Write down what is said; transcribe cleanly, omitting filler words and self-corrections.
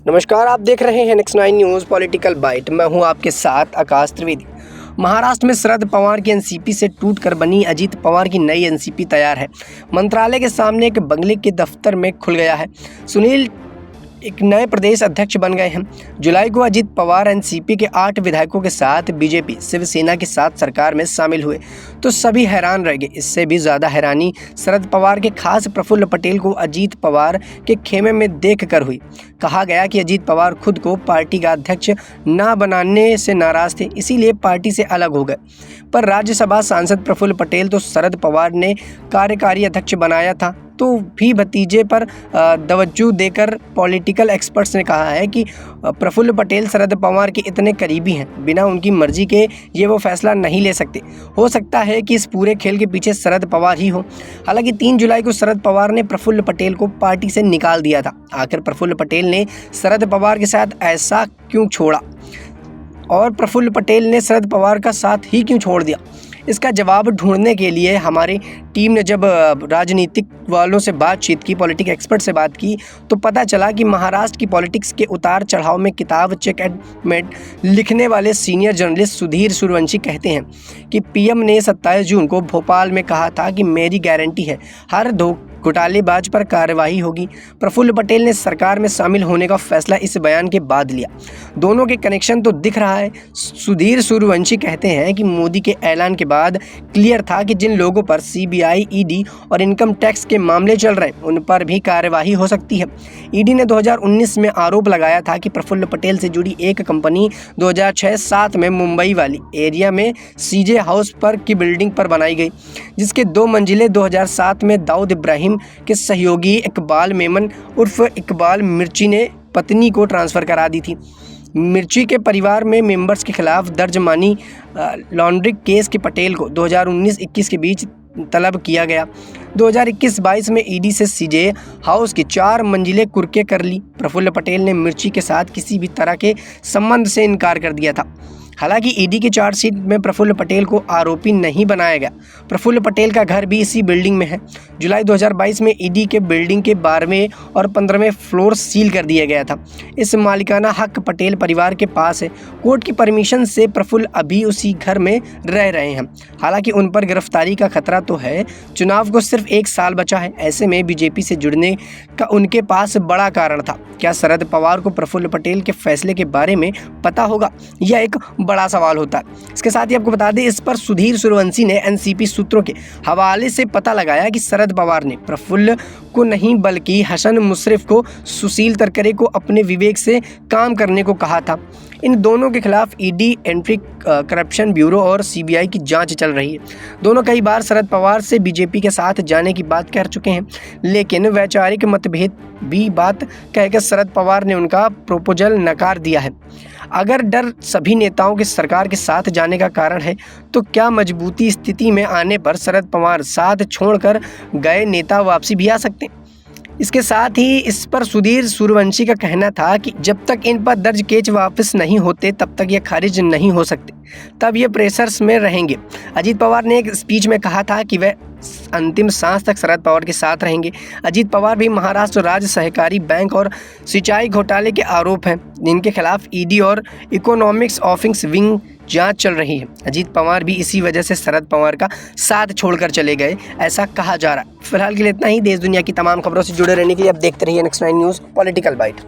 नमस्कार, आप देख रहे हैं नेक्स्ट 9 न्यूज़ पॉलिटिकल बाइट। मैं हूं आपके साथ आकाश त्रिवेदी। महाराष्ट्र में शरद पवार की एनसीपी से टूटकर बनी अजीत पवार की नई एनसीपी तैयार है। मंत्रालय के सामने एक बंगले के दफ्तर में खुल गया है। सुनील एक नए प्रदेश अध्यक्ष बन गए हैं। जुलाई को अजीत पवार एनसीपी के 8 विधायकों के साथ बीजेपी शिवसेना के साथ सरकार में शामिल हुए तो सभी हैरान रह गए। इससे भी ज़्यादा हैरानी शरद पवार के खास प्रफुल्ल पटेल को अजीत पवार के खेमे में देखकर हुई। कहा गया कि अजीत पवार खुद को पार्टी का अध्यक्ष न बनाने से नाराज थे, इसीलिए पार्टी से अलग हो गए। पर राज्यसभा सांसद प्रफुल्ल पटेल तो शरद पवार ने कार्यकारी अध्यक्ष बनाया था, तो भी भतीजे पर तवज्जो देकर पॉलिटिकल एक्सपर्ट्स ने कहा है कि प्रफुल्ल पटेल शरद पवार के इतने करीबी हैं, बिना उनकी मर्जी के ये वो फैसला नहीं ले सकते। हो सकता है कि इस पूरे खेल के पीछे शरद पवार ही हो। हालांकि 3 जुलाई को शरद पवार ने प्रफुल्ल पटेल को पार्टी से निकाल दिया था। आखिर प्रफुल्ल पटेल ने शरद पवार के साथ ऐसा क्यों छोड़ा और प्रफुल्ल पटेल ने शरद पवार का साथ ही क्यों छोड़ दिया? इसका जवाब ढूंढने के लिए हमारी टीम ने जब राजनीतिक वालों से बातचीत की, पॉलिटिक एक्सपर्ट से बात की, तो पता चला कि महाराष्ट्र की पॉलिटिक्स के उतार चढ़ाव में किताब चेक एंड मेट लिखने वाले सीनियर जर्नलिस्ट सुधीर सूर्यवंशी कहते हैं कि पीएम ने 27 जून को भोपाल में कहा था कि मेरी गारंटी है हर घोटालेबाज पर कार्रवाई होगी। प्रफुल्ल पटेल ने सरकार में शामिल होने का फैसला इस बयान के बाद लिया। दोनों के कनेक्शन तो दिख रहा है। सुधीर सूर्यवंशी कहते हैं कि मोदी के ऐलान के बाद क्लियर था कि जिन लोगों पर सीबीआई, ईडी और इनकम टैक्स के मामले चल रहे हैं उन पर भी कार्रवाई हो सकती है। ईडी ने 2019 में आरोप लगाया था कि प्रफुल्ल पटेल से जुड़ी एक कंपनी 2006-07 में मुंबई वाली एरिया में सीजे हाउस पर की बिल्डिंग पर बनाई गई, जिसके 2 मंजिलें 2007 में दाऊद इब्राहिम के सहयोगी इकबाल मेमन उर्फ इकबाल मिर्ची ने पत्नी को ट्रांसफ़र करा दी थी। मिर्ची के परिवार में मेंबर्स के खिलाफ दर्ज मनी लॉन्ड्रिंग केस के पटेल को 2019-21 के बीच तलब किया गया। 2021-22 में ईडी से सीजे हाउस की 4 मंजिलें कुर्के कर ली। प्रफुल्ल पटेल ने मिर्ची के साथ किसी भी तरह के संबंध से इनकार कर दिया था। हालांकि ईडी की चार्जशीट में प्रफुल्ल पटेल को आरोपी नहीं बनाया गया। प्रफुल्ल पटेल का घर भी इसी बिल्डिंग में है। जुलाई 2022 में ईडी के बिल्डिंग के 12वें और 15वें फ्लोर सील कर दिया गया था। इस मालिकाना हक पटेल परिवार के पास है। कोर्ट की परमिशन से प्रफुल्ल अभी उसी घर में रह रहे हैं। हालांकि उन पर गिरफ्तारी का खतरा तो है। चुनाव को सिर्फ 1 साल बचा है। ऐसे में बीजेपी से जुड़ने का उनके पास बड़ा कारण था। क्या शरद पवार को प्रफुल्ल पटेल के फैसले के बारे में पता होगा? यह एक बड़ा सवाल होता है। इसके साथ ही आपको बता दें, इस पर सुधीर सूर्यवंशी ने एनसीपी सूत्रों के हवाले से पता लगाया कि शरद पवार ने प्रफुल्ल को नहीं बल्कि हसन मुशर्रफ को, सुशील तटकरे को अपने विवेक से काम करने को कहा था। इन दोनों के खिलाफ ईडी, एंटी करप्शन ब्यूरो और सीबीआई की जांच चल रही है। दोनों कई बार शरद पवार से बीजेपी के साथ जाने की बात कर चुके हैं, लेकिन वैचारिक मतभेद भी बात कहकर शरद पवार ने उनका प्रपोजल नकार दिया है। अगर डर सभी नेताओं के सरकार के साथ जाने का कारण है, तो क्या मजबूती स्थिति में आने पर शरद पवार साथ छोड़कर गए नेता वापसी भी आ सकते हैं? इसके साथ ही इस पर सुधीर सूर्यवंशी का कहना था कि जब तक इन पर दर्ज केस वापस नहीं होते तब तक ये खारिज नहीं हो सकते, तब ये प्रेशर्स में रहेंगे। अजीत पवार ने एक स्पीच में कहा था कि वह अंतिम सांस तक शरद पवार के साथ रहेंगे। अजीत पवार भी महाराष्ट्र राज्य सहकारी बैंक और सिंचाई घोटाले के आरोप हैं, जिनके खिलाफ ईडी और इकोनॉमिक्स ऑफिस विंग जांच चल रही है। अजीत पवार भी इसी वजह से शरद पवार का साथ छोड़कर चले गए, ऐसा कहा जा रहा है। फिलहाल के लिए इतना ही। देश दुनिया की तमाम खबरों से जुड़े रहने के लिए आप देखते रहिए नेक्स्ट 9 न्यूज़ पॉलिटिकल बाइट।